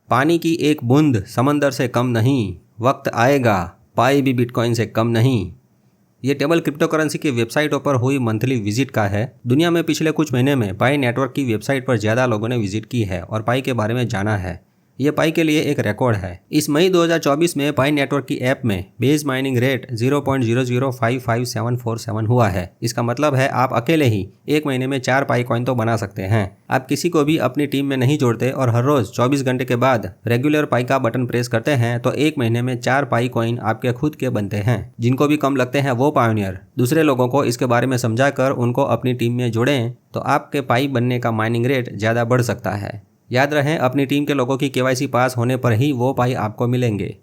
पानी की एक बूंद समंदर से कम नहीं, वक्त आएगा पाई भी बिटकॉइन से कम नहीं। ये टेबल क्रिप्टो करेंसी की वेबसाइटों पर हुई मंथली विजिट का है। दुनिया में पिछले कुछ महीने में पाई नेटवर्क की वेबसाइट पर ज़्यादा लोगों ने विजिट की है और पाई के बारे में जाना है। ये पाई के लिए एक रिकॉर्ड है। इस मई 2024 में पाई नेटवर्क की ऐप में बेस माइनिंग रेट 0.0055747 हुआ है। इसका मतलब है आप अकेले ही एक महीने में 4 पाई कॉइन तो बना सकते हैं। आप किसी को भी अपनी टीम में नहीं जोड़ते और हर रोज 24 घंटे के बाद रेगुलर पाई का बटन प्रेस करते हैं तो एक महीने में 4 पाई कॉइन आपके खुद के बनते हैं। जिनको भी कम लगते हैं वो पायोनियर दूसरे लोगों को इसके बारे में समझाकर उनको अपनी टीम में जोड़ें तो आपके पाई बनने का माइनिंग रेट ज़्यादा बढ़ सकता है। याद रहे, अपनी टीम के लोगों की केवाईसी पास होने पर ही वो पाई आपको मिलेंगे।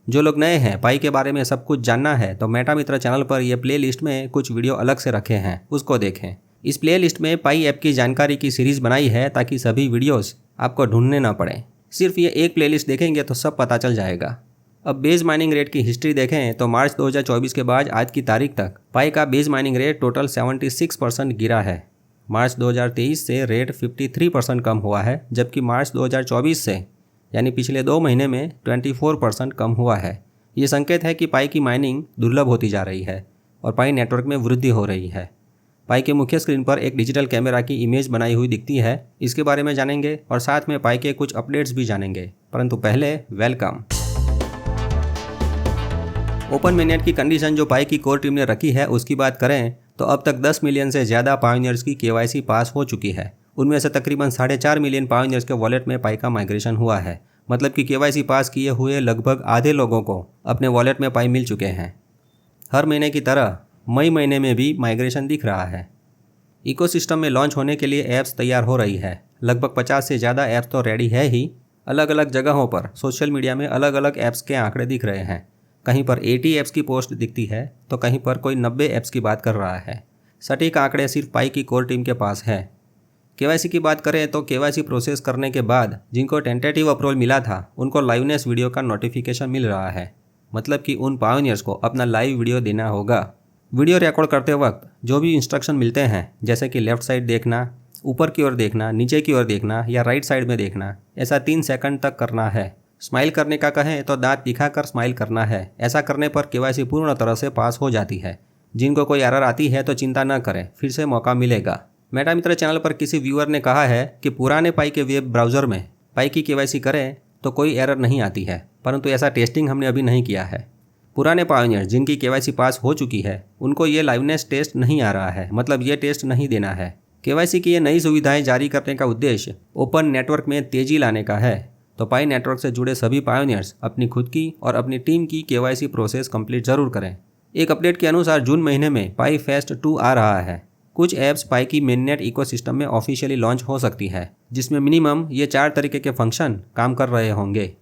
जो लोग नए हैं, पाई के बारे में सब कुछ जानना है तो मेटा मित्र चैनल पर यह प्ले लिस्ट में कुछ वीडियो अलग से रखे हैं, उसको देखें। इस प्ले लिस्ट में पाई ऐप की जानकारी की सीरीज़ बनाई है ताकि सभी वीडियोस आपको ढूंढने ना पड़े। सिर्फ ये एक प्ले लिस्ट देखेंगे तो सब पता चल जाएगा। अब बेस माइनिंग रेट की हिस्ट्री देखें तो मार्च 2024 के बाद आज की तारीख तक पाई का बेस माइनिंग रेट टोटल 76% गिरा है। मार्च 2023 से रेट 53% कम हुआ है, जबकि मार्च 2024 से यानी पिछले 2 महीने में 24% कम हुआ है। ये संकेत है कि पाई की माइनिंग दुर्लभ होती जा रही है और पाई नेटवर्क में वृद्धि हो रही है। पाई के मुख्य स्क्रीन पर एक डिजिटल कैमरा की इमेज बनाई हुई दिखती है। इसके बारे में जानेंगे और साथ में पाई के कुछ अपडेट्स भी जानेंगे, परंतु पहले वेलकम। ओपन मेननेट की कंडीशन जो पाई की कोर टीम ने रखी है उसकी बात करें तो अब तक 10 मिलियन से ज़्यादा पायोनियर्स की केवाईसी पास हो चुकी है। उनमें से तकरीबन 4.5 मिलियन पायोनियर्स के वॉलेट में पाई का माइग्रेशन हुआ है। मतलब कि केवाईसी पास किए हुए लगभग आधे लोगों को अपने वॉलेट में पाई मिल चुके हैं। हर महीने की तरह मई महीने में भी माइग्रेशन दिख रहा है। इकोसिस्टम में लॉन्च होने के लिए ऐप्स तैयार हो रही है। लगभग 50 से ज़्यादा ऐप्स तो रेडी है ही। अलग अलग जगहों पर सोशल मीडिया में अलग अलग ऐप्स के आंकड़े दिख रहे हैं। कहीं पर 80 ऐप्स की पोस्ट दिखती है तो कहीं पर कोई 90 ऐप्स की बात कर रहा है। सटीक आंकड़े सिर्फ पाई की कोर टीम के पास है। केवाईसी की बात करें तो केवाईसी प्रोसेस करने के बाद जिनको टेंटेटिव अप्रूवल मिला था उनको लाइवनेस वीडियो का नोटिफिकेशन मिल रहा है। मतलब कि उन पायोनियर्स को अपना लाइव वीडियो देना होगा। वीडियो रिकॉर्ड करते वक्त जो भी इंस्ट्रक्शन मिलते हैं, जैसे कि लेफ्ट साइड देखना, ऊपर की ओर देखना, नीचे की ओर देखना या राइट साइड में देखना, ऐसा 3 सेकंड तक करना है। स्माइल करने का कहें तो दांत दिखाकर स्माइल करना है। ऐसा करने पर केवाईसी पूर्ण तरह से पास हो जाती है। जिनको कोई एरर आती है तो चिंता न करें, फिर से मौका मिलेगा। मेटा मित्र चैनल पर किसी व्यूअर ने कहा है कि पुराने पाई के वेब ब्राउज़र में पाई की केवाईसी करें तो कोई एरर नहीं आती है, परंतु ऐसा टेस्टिंग हमने अभी नहीं किया है। पुराने पायोनियर जिनकी केवाईसी पास हो चुकी है उनको ये लाइवनेस टेस्ट नहीं आ रहा है, मतलब ये टेस्ट नहीं देना है। केवाईसी की ये नई सुविधाएं जारी करने का उद्देश्य ओपन नेटवर्क में तेजी लाने का है। तो पाई नेटवर्क से जुड़े सभी पायोनियर्स अपनी खुद की और अपनी टीम की केवाईसी प्रोसेस कंप्लीट जरूर करें। एक अपडेट के अनुसार जून महीने में पाई फेस्ट 2 आ रहा है। कुछ ऐप्स पाई की मेननेट इकोसिस्टम में ऑफिशियली लॉन्च हो सकती है, जिसमें मिनिमम ये 4 तरीके के फंक्शन काम कर रहे होंगे।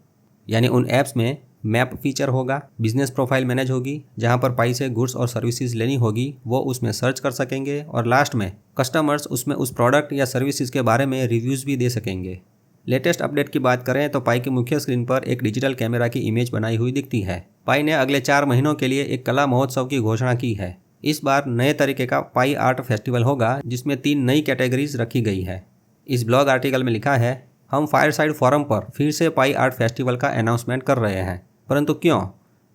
यानी उन ऐप्स में मैप फीचर होगा, बिजनेस प्रोफाइल मैनेज होगी, जहां पर पाई से गुड्स और सर्विसेज लेनी होगी वो उसमें सर्च कर सकेंगे, और लास्ट में कस्टमर्स उसमें उस प्रोडक्ट या सर्विसेज के बारे में रिव्यूज़ भी दे सकेंगे। लेटेस्ट अपडेट की बात करें तो पाई की मुख्य स्क्रीन पर एक डिजिटल कैमरा की इमेज बनाई हुई दिखती है। पाई ने अगले 4 महीनों के लिए एक कला महोत्सव की घोषणा की है। इस बार नए तरीके का पाई आर्ट फेस्टिवल होगा, जिसमें 3 नई कैटेगरीज रखी गई है। इस ब्लॉग आर्टिकल में लिखा है, हम फायरसाइड फोरम पर फिर से पाई आर्ट फेस्टिवल का अनाउंसमेंट कर रहे हैं। परंतु क्यों?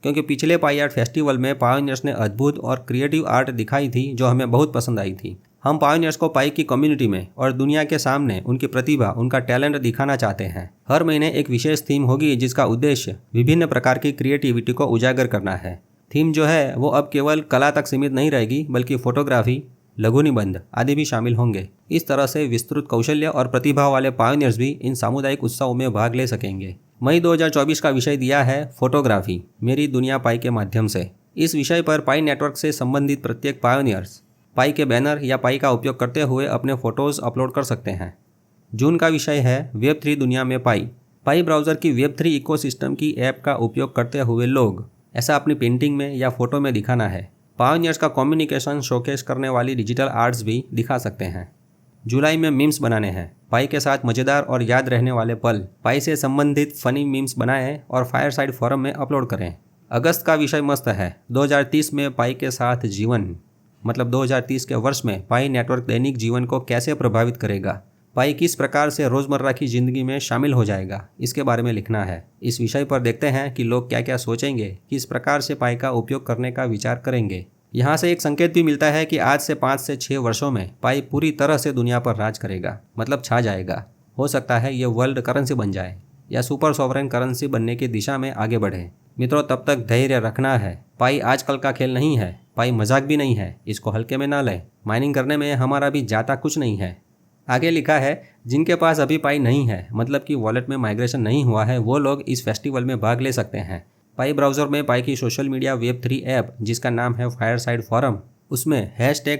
क्योंकि पिछले पाई आर्ट फेस्टिवल में पायोनियर्स ने अद्भुत और क्रिएटिव आर्ट दिखाई थी जो हमें बहुत पसंद आई थी। हम पायोनियर्स को पाई की कम्युनिटी में और दुनिया के सामने उनकी प्रतिभा, उनका टैलेंट दिखाना चाहते हैं। हर महीने एक विशेष थीम होगी जिसका उद्देश्य विभिन्न प्रकार की क्रिएटिविटी को उजागर करना है। थीम जो है वो अब केवल कला तक सीमित नहीं रहेगी, बल्कि फोटोग्राफी, लघु निबंध आदि भी शामिल होंगे। इस तरह से विस्तृत कौशल्य और प्रतिभा वाले पायोनियर्स भी इन सामुदायिक उत्सवों में भाग ले सकेंगे। मई 2024 का विषय दिया है फोटोग्राफी, मेरी दुनिया पाई के माध्यम से। इस विषय पर पाई नेटवर्क से संबंधित प्रत्येक पायोनियर्स पाई के बैनर या पाई का उपयोग करते हुए अपने फोटोज़ अपलोड कर सकते हैं। जून का विषय है वेब3 दुनिया में पाई। पाई ब्राउज़र की वेब3 इकोसिस्टम की ऐप का उपयोग करते हुए लोग ऐसा अपनी पेंटिंग में या फोटो में दिखाना है। पायोनियर्स का कम्युनिकेशन शोकेस करने वाली डिजिटल आर्ट्स भी दिखा सकते हैं। जुलाई में मीम्स बनाने हैं। पाई के साथ मज़ेदार और याद रहने वाले पल, पाई से संबंधित फनी मीम्स बनाएं और फायरसाइड फोरम में अपलोड करें। अगस्त का विषय मस्त है, 2030 में पाई के साथ जीवन। मतलब 2030 के वर्ष में पाई नेटवर्क दैनिक जीवन को कैसे प्रभावित करेगा। पाई किस प्रकार से रोज़मर्रा की ज़िंदगी में शामिल हो जाएगा, इसके बारे में लिखना है। इस विषय पर देखते हैं कि लोग क्या क्या सोचेंगे, किस प्रकार से पाई का उपयोग करने का विचार करेंगे। यहाँ से एक संकेत भी मिलता है कि आज से 5 से 6 वर्षों में पाई पूरी तरह से दुनिया पर राज करेगा, मतलब छा जाएगा। हो सकता है ये वर्ल्ड करेंसी बन जाए या सुपर सॉवरेन करेंसी बनने की दिशा में आगे बढ़े। मित्रों, तब तक धैर्य रखना है। पाई आजकल का खेल नहीं है, पाई मजाक भी नहीं है, इसको हल्के में ना लें। माइनिंग करने में हमारा भी जाता कुछ नहीं है। आगे लिखा है, जिनके पास अभी पाई नहीं है, मतलब कि वॉलेट में माइग्रेशन नहीं हुआ है, वो लोग इस फेस्टिवल में भाग ले सकते हैं। पाई ब्राउज़र में पाई की सोशल मीडिया वेब3 ऐप, जिसका नाम है फायरसाइड फोरम, उसमें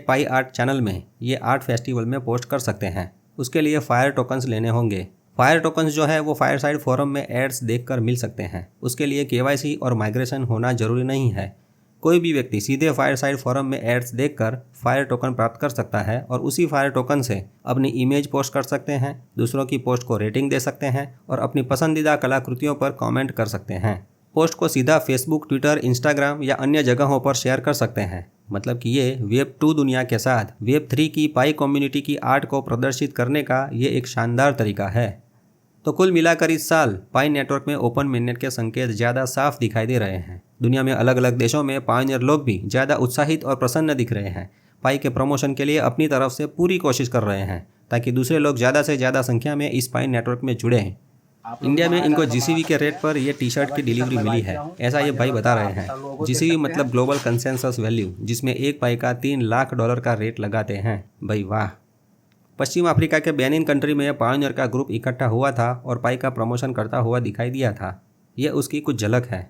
#पाई आर्ट चैनल में ये आर्ट फेस्टिवल में पोस्ट कर सकते हैं। उसके लिए फायर टोकन्स लेने होंगे। फायर टोकन्स जो है वो फायरसाइड फोरम में एड्स देखकर मिल सकते हैं। उसके लिए केवाईसी और माइग्रेशन होना जरूरी नहीं है। कोई भी व्यक्ति सीधे फायरसाइड फोरम में एड्स देखकर फायर टोकन प्राप्त कर सकता है और उसी फायर टोकन से अपनी इमेज पोस्ट कर सकते हैं, दूसरों की पोस्ट को रेटिंग दे सकते हैं और अपनी पसंदीदा कलाकृतियों पर कमेंट कर सकते हैं। पोस्ट को सीधा फेसबुक, ट्विटर, इंस्टाग्राम या अन्य जगहों पर शेयर कर सकते हैं। मतलब कि ये वेब 2 दुनिया के साथ वेब 3 की पाई कम्युनिटी की आर्ट को प्रदर्शित करने का ये एक शानदार तरीका है। तो कुल मिलाकर इस साल पाई नेटवर्क में ओपन मेननेट के संकेत ज़्यादा साफ दिखाई दे रहे हैं। दुनिया में अलग अलग देशों में पायनियर लोग भी ज़्यादा उत्साहित और प्रसन्न दिख रहे हैं। पाई के प्रमोशन के लिए अपनी तरफ से पूरी कोशिश कर रहे हैं ताकि दूसरे लोग ज़्यादा से ज़्यादा संख्या में इस पाई नेटवर्क में जुड़े हैं। इंडिया में इनको जीसीवी के रेट पर ये टी शर्ट की डिलीवरी मिली है, ऐसा ये भाई बता रहे हैं। जीसीवी मतलब ग्लोबल कंसेंसस वैल्यू, जिसमें एक पाई का $3 लाख का रेट लगाते हैं। भाई वाह। पश्चिम अफ्रीका के बेनिन कंट्री में पायोनियर का ग्रुप इकट्ठा हुआ था और पाई का प्रमोशन करता हुआ दिखाई दिया था। यह उसकी कुछ झलक है।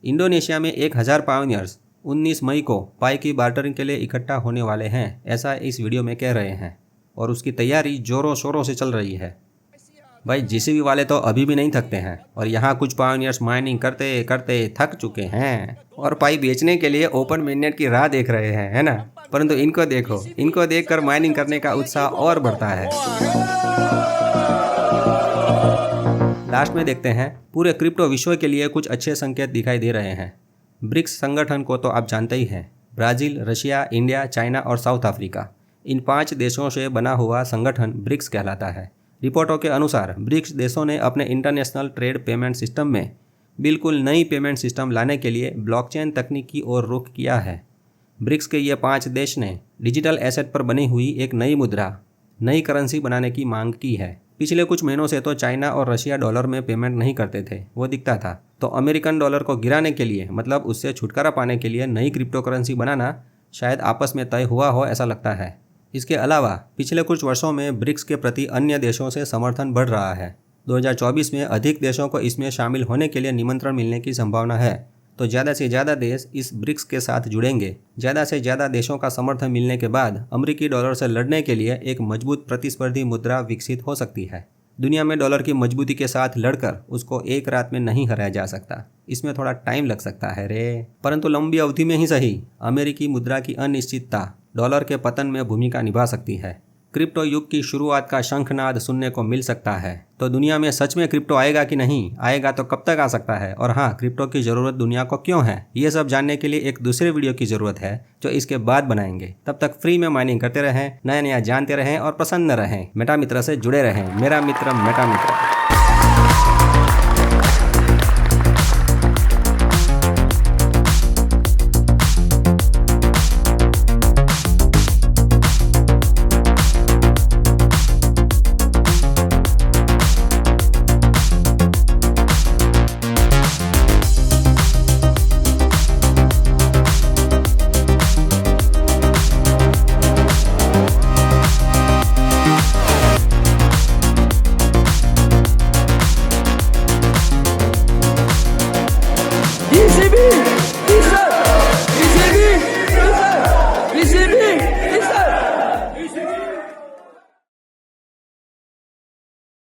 इंडोनेशिया में 1000 पायोनियर्स 19 मई को पाई की बार्टरिंग के लिए इकट्ठा होने वाले हैं, ऐसा इस वीडियो में कह रहे हैं, और उसकी तैयारी जोरों शोरों से चल रही है। भाई जीसीबी वाले तो अभी भी नहीं थकते हैं और यहाँ कुछ पायोनियर्स माइनिंग करते करते थक चुके हैं और पाई बेचने के लिए ओपन मेननेट की राह देख रहे हैं, है ना। परंतु इनको देखो, इनको देखकर माइनिंग करने का उत्साह और बढ़ता है। लास्ट में देखते हैं, पूरे क्रिप्टो विश्व के लिए कुछ अच्छे संकेत दिखाई दे रहे हैं। ब्रिक्स संगठन को तो आप जानते ही हैं। ब्राज़ील, रशिया, इंडिया, चाइना और साउथ अफ्रीका, इन 5 देशों से बना हुआ संगठन ब्रिक्स कहलाता है। रिपोर्टों के अनुसार ब्रिक्स देशों ने अपने इंटरनेशनल ट्रेड पेमेंट सिस्टम में बिल्कुल नई पेमेंट सिस्टम लाने के लिए ब्लॉकचेन तकनीक की ओर रुख किया है। ब्रिक्स के ये 5 देश ने डिजिटल एसेट पर बनी हुई एक नई मुद्रा, नई करेंसी बनाने की मांग की है। पिछले कुछ महीनों से तो चाइना और रशिया डॉलर में पेमेंट नहीं करते थे, वो दिखता था। तो अमेरिकन डॉलर को गिराने के लिए, मतलब उससे छुटकारा पाने के लिए नई क्रिप्टो करेंसी बनाना शायद आपस में तय हुआ हो, ऐसा लगता है। इसके अलावा पिछले कुछ वर्षों में ब्रिक्स के प्रति अन्य देशों से समर्थन बढ़ रहा है। 2024 में अधिक देशों को इसमें शामिल होने के लिए निमंत्रण मिलने की संभावना है। तो ज़्यादा से ज़्यादा देश इस ब्रिक्स के साथ जुड़ेंगे। ज़्यादा से ज़्यादा देशों का समर्थन मिलने के बाद अमेरिकी डॉलर से लड़ने के लिए एक मजबूत प्रतिस्पर्धी मुद्रा विकसित हो सकती है। दुनिया में डॉलर की मजबूती के साथ लड़कर उसको एक रात में नहीं हराया जा सकता। इसमें थोड़ा टाइम लग सकता है रे, परंतु लंबी अवधि में ही सही। अमेरिकी मुद्रा की अनिश्चितता डॉलर के पतन में भूमिका निभा सकती है। क्रिप्टो युग की शुरुआत का शंखनाद सुनने को मिल सकता है। तो दुनिया में सच में क्रिप्टो आएगा कि नहीं आएगा, तो कब तक आ सकता है, और हाँ, क्रिप्टो की ज़रूरत दुनिया को क्यों है, ये सब जानने के लिए एक दूसरे वीडियो की ज़रूरत है जो इसके बाद बनाएंगे। तब तक फ्री में माइनिंग करते रहें, नया नया जानते रहें और प्रसन्न रहें। मेटा मित्र से जुड़े रहें। मेरा मित्र मेटा मित्र।